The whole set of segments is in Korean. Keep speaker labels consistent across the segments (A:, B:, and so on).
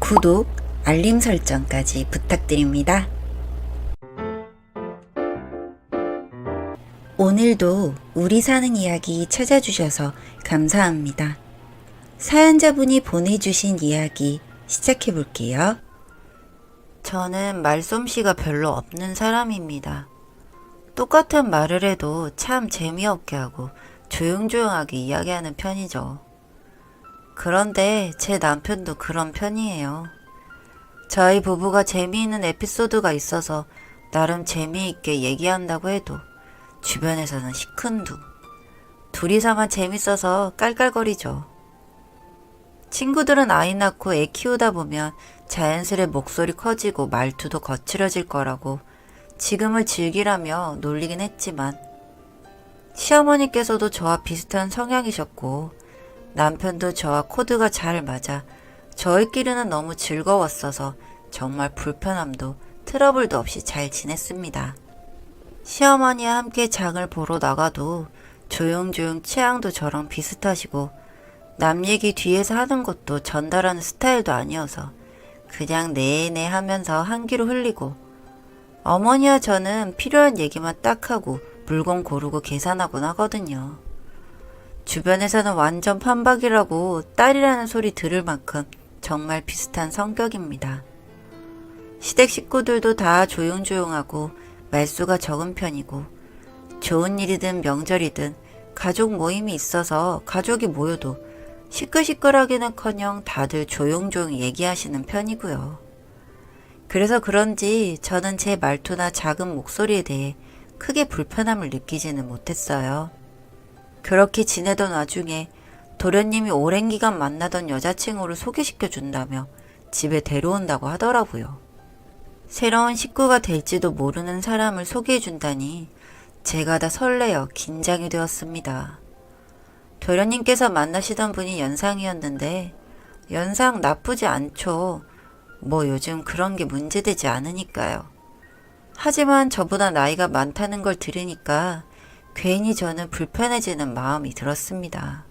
A: 구독, 알림 설정까지 부탁드립니다. 오늘도 우리 사는 이야기 찾아주셔서 감사합니다. 사연자분이 보내주신 이야기 시작해볼게요. 저는 말솜씨가 별로 없는 사람입니다. 똑같은 말을 해도 참 재미없게 하고 조용조용하게 이야기하는 편이죠. 그런데 제 남편도 그런 편이에요. 저희 부부가 재미있는 에피소드가 있어서 나름 재미있게 얘기한다고 해도 주변에서는 시큰둥. 둘이서만 재밌어서 깔깔거리죠. 친구들은 아이 낳고 애 키우다 보면 자연스레 목소리 커지고 말투도 거칠어질 거라고 지금을 즐기라며 놀리긴 했지만 시어머니께서도 저와 비슷한 성향이셨고 남편도 저와 코드가 잘 맞아 저희끼리는 너무 즐거웠어서 정말 불편함도 트러블도 없이 잘 지냈습니다. 시어머니와 함께 장을 보러 나가도 조용조용 취향도 저랑 비슷하시고 남 얘기 뒤에서 하는 것도 전달하는 스타일도 아니어서 그냥 네네 하면서 한 귀로 흘리고 어머니와 저는 필요한 얘기만 딱 하고 물건 고르고 계산하곤 하거든요. 주변에서는 완전 판박이라고 딸이라는 소리 들을 만큼 정말 비슷한 성격입니다. 시댁 식구들도 다 조용조용하고 말수가 적은 편이고 좋은 일이든 명절이든 가족 모임이 있어서 가족이 모여도 시끌시끌하기는커녕 다들 조용조용 얘기하시는 편이고요. 그래서 그런지 저는 제 말투나 작은 목소리에 대해 크게 불편함을 느끼지는 못했어요. 그렇게 지내던 와중에 도련님이 오랜 기간 만나던 여자친구를 소개시켜준다며 집에 데려온다고 하더라고요. 새로운 식구가 될지도 모르는 사람을 소개해준다니 제가 다 설레어 긴장이 되었습니다. 도련님께서 만나시던 분이 연상이었는데 연상 나쁘지 않죠. 뭐 요즘 그런 게 문제되지 않으니까요. 하지만 저보다 나이가 많다는 걸 들으니까 괜히 저는 불편해지는 마음이 들었습니다.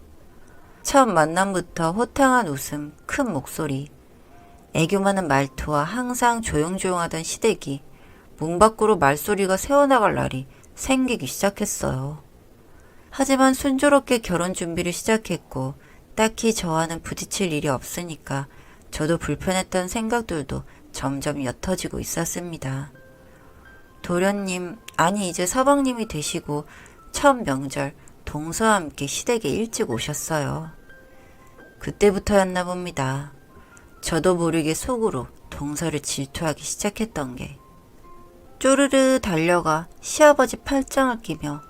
A: 처음 만남부터 호탕한 웃음, 큰 목소리, 애교 많은 말투와 항상 조용조용하던 시댁이 문 밖으로 말소리가 새어나갈 날이 생기기 시작했어요. 하지만 순조롭게 결혼 준비를 시작했고 딱히 저와는 부딪힐 일이 없으니까 저도 불편했던 생각들도 점점 옅어지고 있었습니다. 도련님, 아니 이제 서방님이 되시고 첫 명절 동서와 함께 시댁에 일찍 오셨어요. 그때부터였나 봅니다. 저도 모르게 속으로 동서를 질투하기 시작했던 게 쪼르르 달려가 시아버지 팔짱을 끼며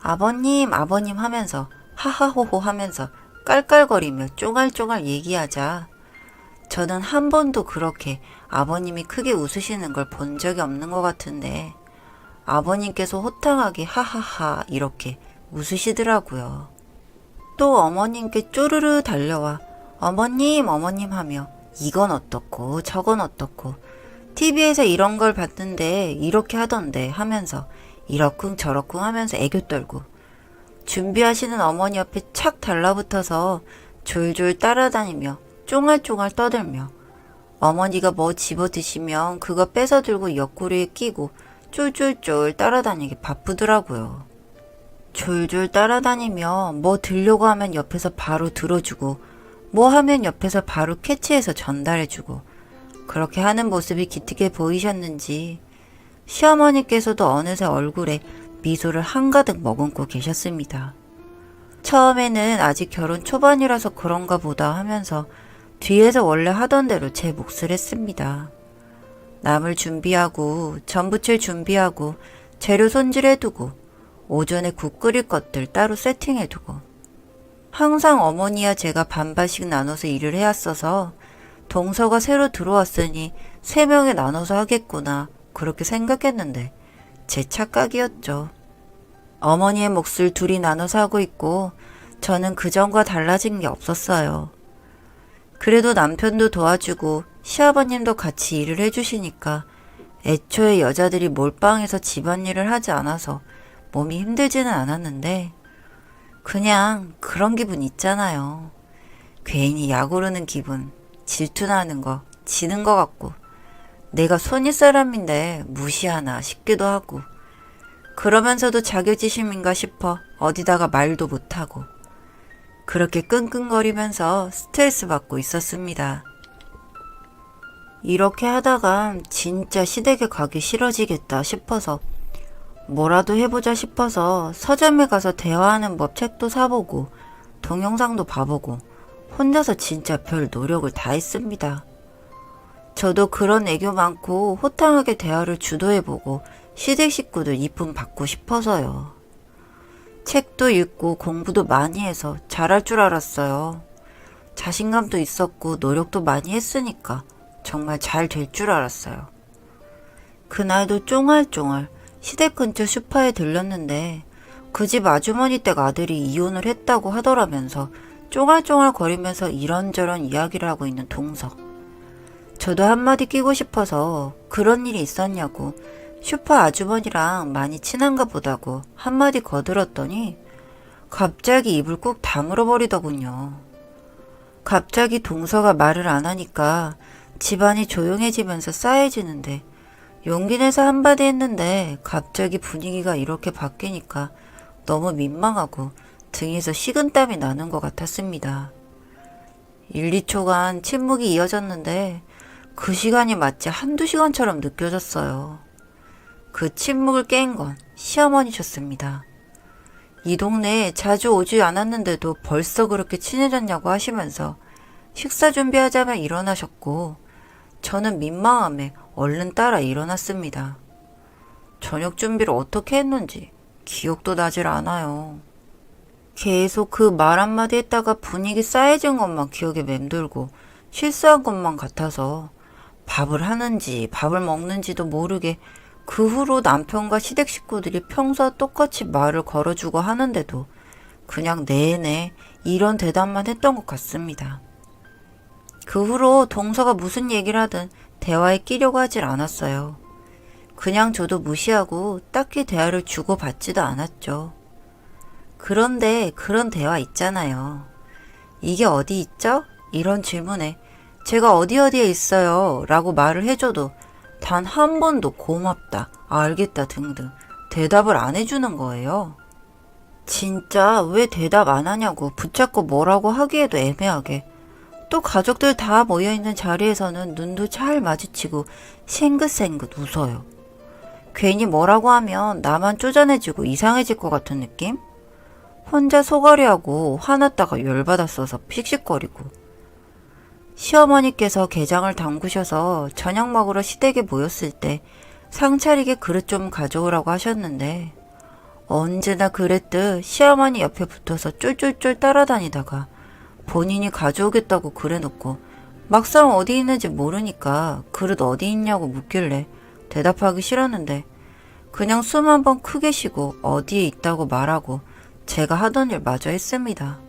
A: 아버님 아버님 하면서 하하호호 하면서 깔깔거리며 쫑알쫑알 얘기하자 저는 한 번도 그렇게 아버님이 크게 웃으시는 걸 본 적이 없는 것 같은데 아버님께서 호탕하게 하하하 이렇게 웃으시더라고요. 또 어머님께 쪼르르 달려와 어머님 어머님 하며 이건 어떻고 저건 어떻고 TV에서 이런 걸 봤는데 이렇게 하던데 하면서 이러쿵 저러쿵 하면서 애교 떨고 준비하시는 어머니 옆에 착 달라붙어서 졸졸 따라다니며 쫑알쫑알 떠들며 어머니가 뭐 집어 드시면 그거 뺏어 들고 옆구리에 끼고 쫄쫄쫄 따라다니기 바쁘더라고요. 졸졸 따라다니며 뭐 들려고 하면 옆에서 바로 들어주고 뭐 하면 옆에서 바로 캐치해서 전달해주고 그렇게 하는 모습이 기특해 보이셨는지 시어머니께서도 어느새 얼굴에 미소를 한가득 머금고 계셨습니다. 처음에는 아직 결혼 초반이라서 그런가 보다 하면서 뒤에서 원래 하던 대로 제 몫을 했습니다. 나물 준비하고 전 부칠 준비하고 재료 손질해두고 오전에 국 끓일 것들 따로 세팅해두고 항상 어머니와 제가 반반씩 나눠서 일을 해왔어서 동서가 새로 들어왔으니 3명에 나눠서 하겠구나 그렇게 생각했는데 제 착각이었죠. 어머니의 몫을 둘이 나눠서 하고 있고 저는 그전과 달라진 게 없었어요. 그래도 남편도 도와주고 시아버님도 같이 일을 해주시니까 애초에 여자들이 몰빵해서 집안일을 하지 않아서 몸이 힘들지는 않았는데 그냥 그런 기분 있잖아요. 괜히 약 오르는 기분, 질투나는 거 지는 것 같고 내가 손윗 사람인데 무시하나 싶기도 하고 그러면서도 자격지심인가 싶어 어디다가 말도 못하고 그렇게 끙끙거리면서 스트레스 받고 있었습니다. 이렇게 하다가 진짜 시댁에 가기 싫어지겠다 싶어서 뭐라도 해보자 싶어서 서점에 가서 대화하는 법 책도 사보고 동영상도 봐보고 혼자서 진짜 별 노력을 다 했습니다. 저도 그런 애교 많고 호탕하게 대화를 주도해보고 시댁 식구들 이쁨 받고 싶어서요. 책도 읽고 공부도 많이 해서 잘할 줄 알았어요. 자신감도 있었고 노력도 많이 했으니까 정말 잘 될 줄 알았어요. 그날도 쫑알쫑알 시댁 근처 슈퍼에 들렸는데 그 집 아주머니 댁 아들이 이혼을 했다고 하더라면서 쫑알쫑알 거리면서 이런저런 이야기를 하고 있는 동서. 저도 한마디 끼고 싶어서 그런 일이 있었냐고 슈퍼 아주머니랑 많이 친한가 보다고 한마디 거들었더니 갑자기 입을 꾹 다물어 버리더군요. 갑자기 동서가 말을 안 하니까 집안이 조용해지면서 싸해지는데 용기 내서 한마디 했는데 갑자기 분위기가 이렇게 바뀌니까 너무 민망하고 등에서 식은땀이 나는 것 같았습니다. 1, 2초간 침묵이 이어졌는데 그 시간이 마치 한두 시간처럼 느껴졌어요. 그 침묵을 깬 건 시어머니셨습니다. 이 동네에 자주 오지 않았는데도 벌써 그렇게 친해졌냐고 하시면서 식사 준비하자며 일어나셨고 저는 민망함에 얼른 따라 일어났습니다. 저녁 준비를 어떻게 했는지 기억도 나질 않아요. 계속 그 말 한마디 했다가 분위기 싸해진 것만 기억에 맴돌고 실수한 것만 같아서 밥을 하는지 밥을 먹는지도 모르게 그 후로 남편과 시댁 식구들이 평소와 똑같이 말을 걸어주고 하는데도 그냥 네네 이런 대답만 했던 것 같습니다. 그 후로 동서가 무슨 얘기를 하든 대화에 끼려고 하질 않았어요. 그냥 저도 무시하고 딱히 대화를 주고받지도 않았죠. 그런데 그런 대화 있잖아요. 이게 어디 있죠? 이런 질문에 제가 어디에 있어요 라고 말을 해줘도 단 한 번도 고맙다, 알겠다 등등 대답을 안 해주는 거예요. 진짜 왜 대답 안 하냐고 붙잡고 뭐라고 하기에도 애매하게 또 가족들 다 모여있는 자리에서는 눈도 잘 마주치고 생긋생긋 웃어요. 괜히 뭐라고 하면 나만 쪼잔해지고 이상해질 것 같은 느낌? 혼자 소가리하고 화났다가 열받았어서 픽식거리고 시어머니께서 게장을 담그셔서 저녁 먹으러 시댁에 모였을 때 상차리게 그릇 좀 가져오라고 하셨는데 언제나 그랬듯 시어머니 옆에 붙어서 쫄쫄쫄 따라다니다가 본인이 가져오겠다고 그래놓고 막상 어디 있는지 모르니까 그릇 어디 있냐고 묻길래 대답하기 싫었는데 그냥 숨 한 번 크게 쉬고 어디에 있다고 말하고 제가 하던 일 마저 했습니다.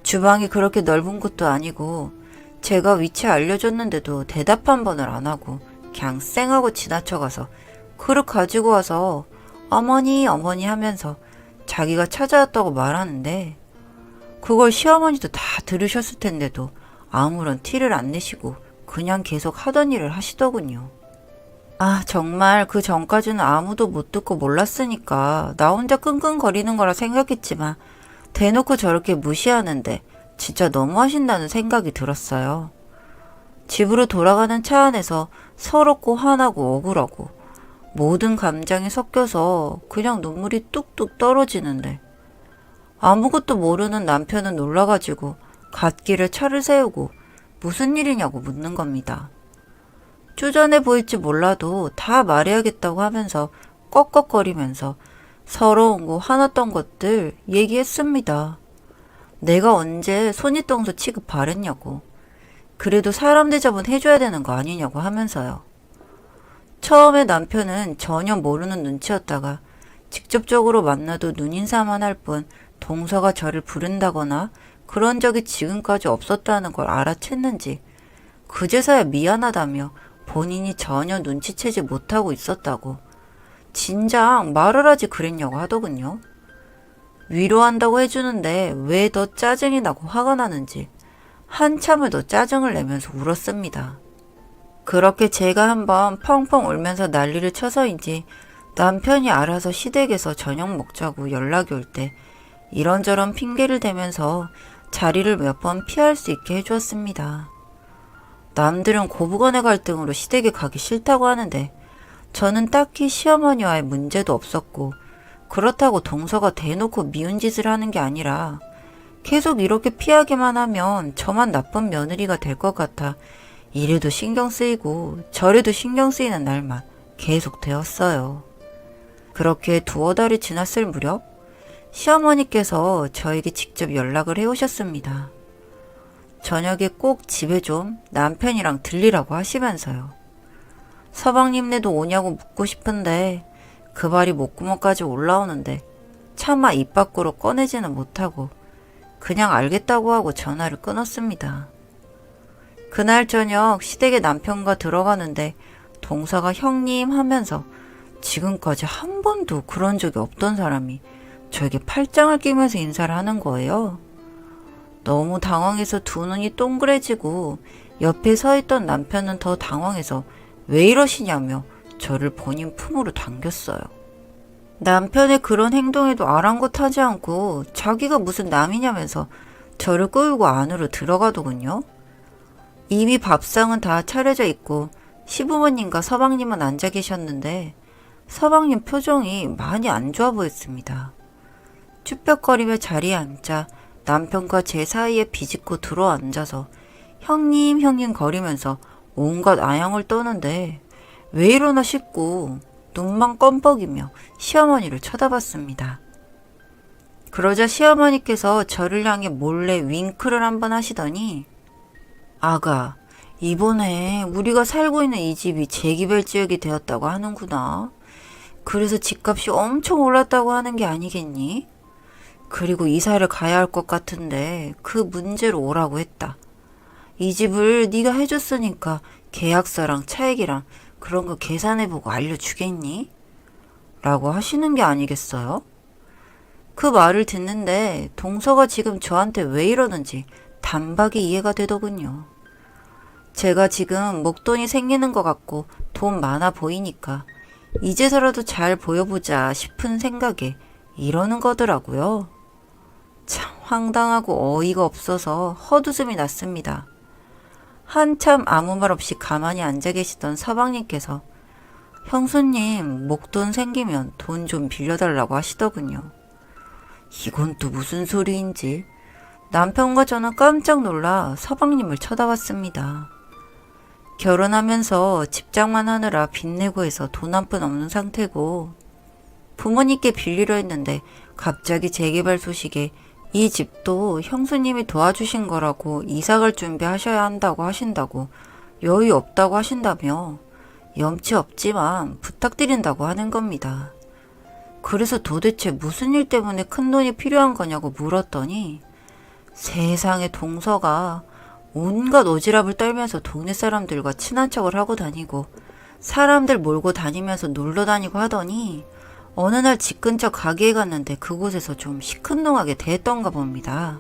A: 주방이 그렇게 넓은 곳도 아니고 제가 위치 알려줬는데도 대답 한 번을 안 하고 그냥 쌩하고 지나쳐가서 그릇 가지고 와서 어머니 어머니 하면서 자기가 찾아왔다고 말하는데 그걸 시어머니도 다 들으셨을 텐데도 아무런 티를 안 내시고 그냥 계속 하던 일을 하시더군요. 아, 정말 그 전까지는 아무도 못 듣고 몰랐으니까 나 혼자 끙끙거리는 거라 생각했지만 대놓고 저렇게 무시하는데 진짜 너무하신다는 생각이 들었어요. 집으로 돌아가는 차 안에서 서럽고 화나고 억울하고 모든 감정이 섞여서 그냥 눈물이 뚝뚝 떨어지는데 아무것도 모르는 남편은 놀라가지고 갓길에 차를 세우고 무슨 일이냐고 묻는 겁니다. 쪼잔해 보일지 몰라도 다 말해야겠다고 하면서 꺽꺽거리면서 서러운 거 화났던 것들 얘기했습니다. 내가 언제 손윗동서 취급 바랬냐고. 그래도 사람 대접은 해줘야 되는 거 아니냐고 하면서요. 처음에 남편은 전혀 모르는 눈치였다가 직접적으로 만나도 눈인사만 할 뿐 동서가 저를 부른다거나 그런 적이 지금까지 없었다는 걸 알아챘는지 그제서야 미안하다며 본인이 전혀 눈치채지 못하고 있었다고 진작 말을 하지 그랬냐고 하더군요. 위로한다고 해주는데 왜 더 짜증이 나고 화가 나는지 한참을 더 짜증을 내면서 울었습니다. 그렇게 제가 한번 펑펑 울면서 난리를 쳐서인지 남편이 알아서 시댁에서 저녁 먹자고 연락이 올 때 이런저런 핑계를 대면서 자리를 몇 번 피할 수 있게 해주었습니다. 남들은 고부간의 갈등으로 시댁에 가기 싫다고 하는데 저는 딱히 시어머니와의 문제도 없었고 그렇다고 동서가 대놓고 미운 짓을 하는 게 아니라 계속 이렇게 피하기만 하면 저만 나쁜 며느리가 될 것 같아 이래도 신경 쓰이고 저래도 신경 쓰이는 날만 계속 되었어요. 그렇게 두어 달이 지났을 무렵 시어머니께서 저에게 직접 연락을 해오셨습니다. 저녁에 꼭 집에 좀 남편이랑 들리라고 하시면서요. 서방님네도 오냐고 묻고 싶은데 그 말이 목구멍까지 올라오는데 차마 입 밖으로 꺼내지는 못하고 그냥 알겠다고 하고 전화를 끊었습니다. 그날 저녁 시댁에 남편과 들어가는데 동서가 형님 하면서 지금까지 한 번도 그런 적이 없던 사람이 저에게 팔짱을 끼면서 인사를 하는 거예요. 너무 당황해서 두 눈이 동그래지고 옆에 서 있던 남편은 더 당황해서 왜 이러시냐며 저를 본인 품으로 당겼어요. 남편의 그런 행동에도 아랑곳하지 않고 자기가 무슨 남이냐면서 저를 끌고 안으로 들어가더군요. 이미 밥상은 다 차려져 있고 시부모님과 서방님은 앉아 계셨는데 서방님 표정이 많이 안 좋아 보였습니다. 쭈뼛거리며 자리에 앉자 남편과 제 사이에 비집고 들어앉아서 형님 거리면서 온갖 아양을 떠는데 왜 이러나 싶고 눈만 껌뻑이며 시어머니를 쳐다봤습니다. 그러자 시어머니께서 저를 향해 몰래 윙크를 한번 하시더니 아가, 이번에 우리가 살고 있는 이 집이 재개발지역이 되었다고 하는구나. 그래서 집값이 엄청 올랐다고 하는 게 아니겠니? 그리고 이사를 가야 할 것 같은데 그 문제로 오라고 했다. 이 집을 네가 해줬으니까 계약서랑 차액이랑 그런 거 계산해보고 알려주겠니? 라고 하시는 게 아니겠어요? 그 말을 듣는데 동서가 지금 저한테 왜 이러는지 단박에 이해가 되더군요. 제가 지금 목돈이 생기는 것 같고 돈 많아 보이니까 이제서라도 잘 보여보자 싶은 생각에 이러는 거더라고요. 참 황당하고 어이가 없어서 헛웃음이 났습니다. 한참 아무 말 없이 가만히 앉아 계시던 서방님께서 형수님 목돈 생기면 돈 좀 빌려달라고 하시더군요. 이건 또 무슨 소리인지 남편과 저는 깜짝 놀라 서방님을 쳐다봤습니다. 결혼하면서 집장만 하느라 빚내고 해서 돈 한 푼 없는 상태고 부모님께 빌리려 했는데 갑자기 재개발 소식에 이 집도 형수님이 도와주신 거라고 이사갈 준비하셔야 한다고 하신다고 여유 없다고 하신다며 염치 없지만 부탁드린다고 하는 겁니다. 그래서 도대체 무슨 일 때문에 큰 돈이 필요한 거냐고 물었더니 세상에 동서가 온갖 오지랖을 떨면서 동네 사람들과 친한 척을 하고 다니고 사람들 몰고 다니면서 놀러 다니고 하더니 어느 날 집 근처 가게에 갔는데 그곳에서 좀 시큰둥하게 대했던가 봅니다.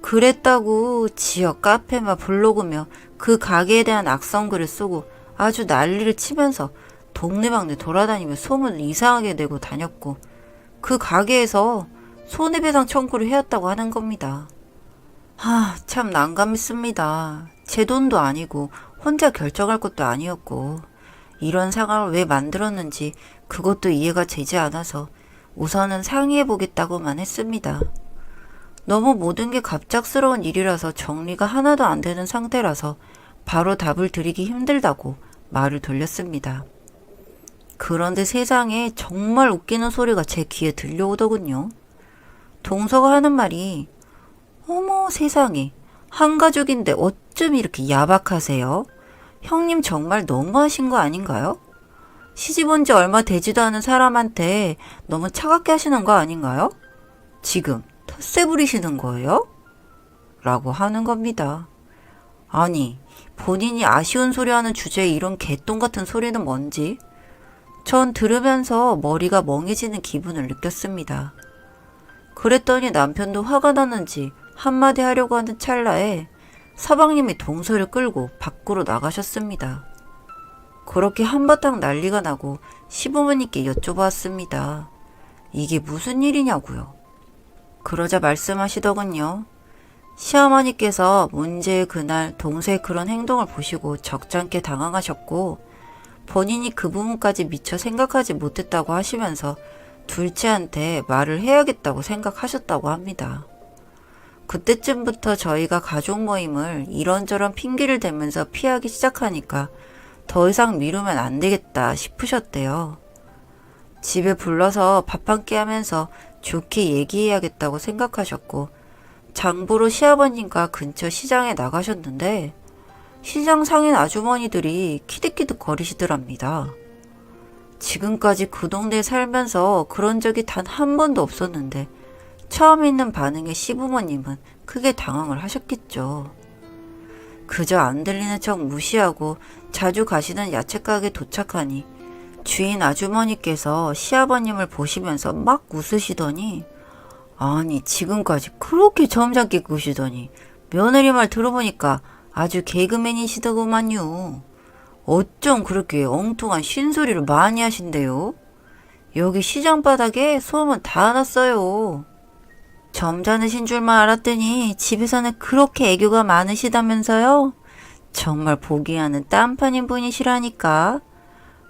A: 그랬다고 지역 카페며 블로그며 그 가게에 대한 악성글을 쓰고 아주 난리를 치면서 동네방네 돌아다니며 소문을 이상하게 내고 다녔고 그 가게에서 손해배상 청구를 해왔다고 하는 겁니다. 참 난감했습니다. 제 돈도 아니고 혼자 결정할 것도 아니었고 이런 상황을 왜 만들었는지 그것도 이해가 되지 않아서 우선은 상의해보겠다고만 했습니다. 너무 모든 게 갑작스러운 일이라서 정리가 하나도 안 되는 상태라서 바로 답을 드리기 힘들다고 말을 돌렸습니다. 그런데 세상에 정말 웃기는 소리가 제 귀에 들려오더군요. 동서가 하는 말이 어머 세상에 한 가족인데 어쩜 이렇게 야박하세요? 형님 정말 너무하신 거 아닌가요? 시집 온 지 얼마 되지도 않은 사람한테 너무 차갑게 하시는 거 아닌가요? 지금 텃세 부리시는 거예요? 라고 하는 겁니다. 아니 본인이 아쉬운 소리 하는 주제에 이런 개똥 같은 소리는 뭔지 전 들으면서 머리가 멍해지는 기분을 느꼈습니다. 그랬더니 남편도 화가 났는지 한마디 하려고 하는 찰나에 서방님이 동서를 끌고 밖으로 나가셨습니다. 그렇게 한바탕 난리가 나고 시부모님께 여쭤봤습니다. 이게 무슨 일이냐고요. 그러자 말씀하시더군요. 시어머니께서 문제의 그날 동서의 그런 행동을 보시고 적잖게 당황하셨고 본인이 그 부분까지 미처 생각하지 못했다고 하시면서 둘째한테 말을 해야겠다고 생각하셨다고 합니다. 그때쯤부터 저희가 가족 모임을 이런저런 핑계를 대면서 피하기 시작하니까 더 이상 미루면 안 되겠다 싶으셨대요. 집에 불러서 밥 한 끼 하면서 좋게 얘기해야겠다고 생각하셨고 장보러 시아버님과 근처 시장에 나가셨는데 시장 상인 아주머니들이 키득키득 거리시더랍니다. 지금까지 그 동네에 살면서 그런 적이 단 한 번도 없었는데 처음 있는 반응에 시부모님은 크게 당황을 하셨겠죠. 그저 안 들리는 척 무시하고 자주 가시는 야채가게 도착하니 주인 아주머니께서 시아버님을 보시면서 막 웃으시더니 아니 지금까지 그렇게 점잖게 구시더니 며느리 말 들어보니까 아주 개그맨이시더구만요. 어쩜 그렇게 엉뚱한 쉰소리를 많이 하신대요? 여기 시장 바닥에 소문 다 났어요. 점잖으신 줄만 알았더니 집에서는 그렇게 애교가 많으시다면서요? 정말 보기 하는 딴판인 분이시라니까.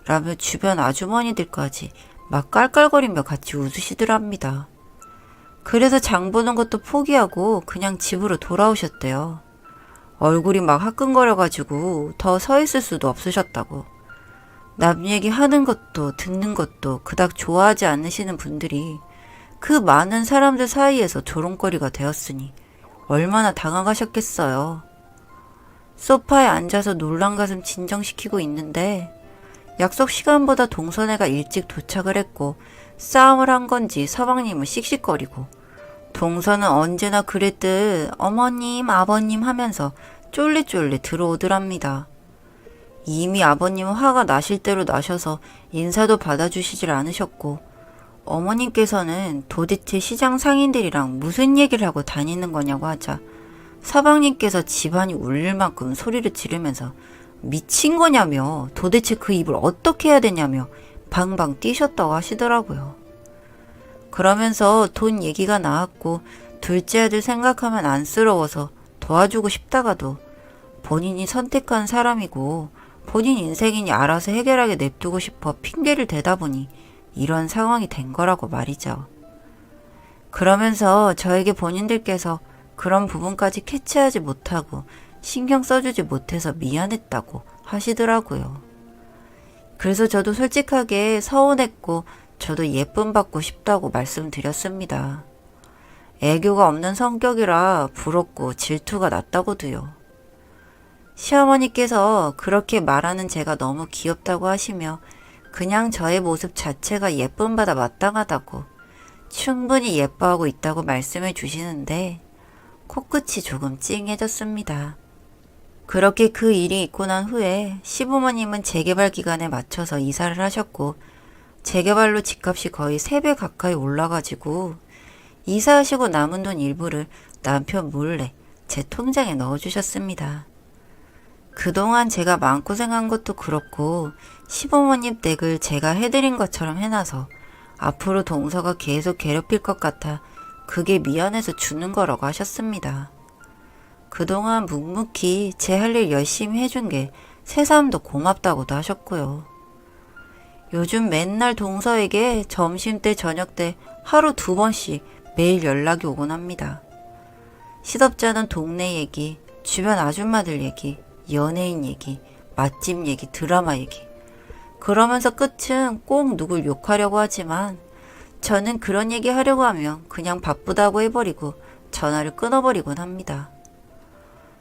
A: 라며 주변 아주머니들까지 막 깔깔거리며 같이 웃으시더랍니다. 그래서 장 보는 것도 포기하고 그냥 집으로 돌아오셨대요. 얼굴이 막 화끈거려가지고 더 서 있을 수도 없으셨다고. 남 얘기 하는 것도 듣는 것도 그닥 좋아하지 않으시는 분들이 그 많은 사람들 사이에서 조롱거리가 되었으니 얼마나 당황하셨겠어요. 소파에 앉아서 놀란 가슴 진정시키고 있는데 약속 시간보다 동서네가 일찍 도착을 했고 싸움을 한 건지 서방님은 씩씩거리고 동서는 언제나 그랬듯 어머님 아버님 하면서 쫄래쫄래 들어오더랍니다. 이미 아버님은 화가 나실 대로 나셔서 인사도 받아주시질 않으셨고 어머님께서는 도대체 시장 상인들이랑 무슨 얘기를 하고 다니는 거냐고 하자 서방님께서 집안이 울릴 만큼 소리를 지르면서 미친 거냐며 도대체 그 입을 어떻게 해야 되냐며 방방 뛰셨다고 하시더라고요. 그러면서 돈 얘기가 나왔고 둘째 아들 생각하면 안쓰러워서 도와주고 싶다가도 본인이 선택한 사람이고 본인 인생이니 알아서 해결하게 냅두고 싶어 핑계를 대다 보니 이런 상황이 된 거라고 말이죠. 그러면서 저에게 본인들께서 그런 부분까지 캐치하지 못하고 신경 써주지 못해서 미안했다고 하시더라고요. 그래서 저도 솔직하게 서운했고 저도 예쁨 받고 싶다고 말씀드렸습니다. 애교가 없는 성격이라 부럽고 질투가 났다고도요. 시어머니께서 그렇게 말하는 제가 너무 귀엽다고 하시며 그냥 저의 모습 자체가 예쁨 받아 마땅하다고 충분히 예뻐하고 있다고 말씀해 주시는데 코끝이 조금 찡해졌습니다. 그렇게 그 일이 있고 난 후에 시부모님은 재개발 기간에 맞춰서 이사를 하셨고 재개발로 집값이 거의 3배 가까이 올라가지고 이사하시고 남은 돈 일부를 남편 몰래 제 통장에 넣어주셨습니다. 그동안 제가 마음고생한 것도 그렇고 시부모님 댁을 제가 해드린 것처럼 해놔서 앞으로 동서가 계속 괴롭힐 것 같아 그게 미안해서 주는 거라고 하셨습니다. 그동안 묵묵히 제 할 일 열심히 해준 게 새삼도 고맙다고도 하셨고요. 요즘 맨날 동서에게 점심때 저녁때 하루 2번씩 매일 연락이 오곤 합니다. 시덥잖은 동네 얘기, 주변 아줌마들 얘기, 연예인 얘기, 맛집 얘기, 드라마 얘기. 그러면서 끝은 꼭 누굴 욕하려고 하지만 저는 그런 얘기 하려고 하면 그냥 바쁘다고 해버리고 전화를 끊어버리곤 합니다.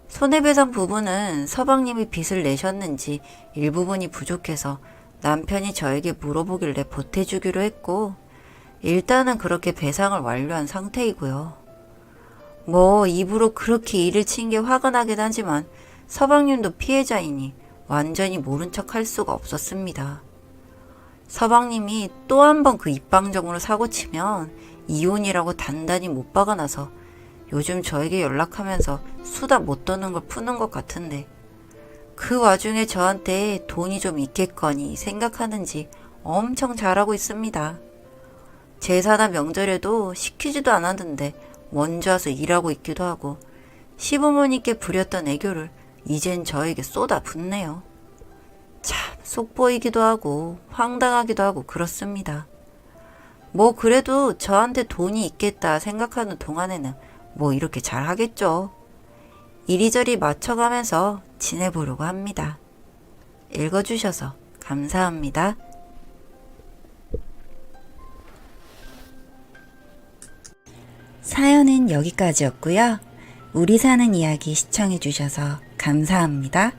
A: 손해배상 부분은 서방님이 빚을 내셨는지 일부분이 부족해서 남편이 저에게 물어보길래 보태주기로 했고 일단은 그렇게 배상을 완료한 상태이고요. 뭐 입으로 그렇게 일을 친 게 화가 나긴 하지만 서방님도 피해자이니 완전히 모른 척 할 수가 없었습니다. 서방님이 또 한 번 그 입방정으로 사고치면 이혼이라고 단단히 못 박아놔서 요즘 저에게 연락하면서 수다 못 떠는 걸 푸는 것 같은데 그 와중에 저한테 돈이 좀 있겠거니 생각하는지 엄청 잘하고 있습니다. 제사나 명절에도 시키지도 않았는데 먼저 와서 일하고 있기도 하고 시부모님께 부렸던 애교를 이젠 저에게 쏟아 붓네요. 참 속보이기도 하고 황당하기도 하고 그렇습니다. 뭐 그래도 저한테 돈이 있겠다 생각하는 동안에는 뭐 이렇게 잘 하겠죠. 이리저리 맞춰가면서 지내보려고 합니다. 읽어주셔서 감사합니다. 사연은 여기까지였고요. 우리 사는 이야기 시청해주셔서 감사합니다.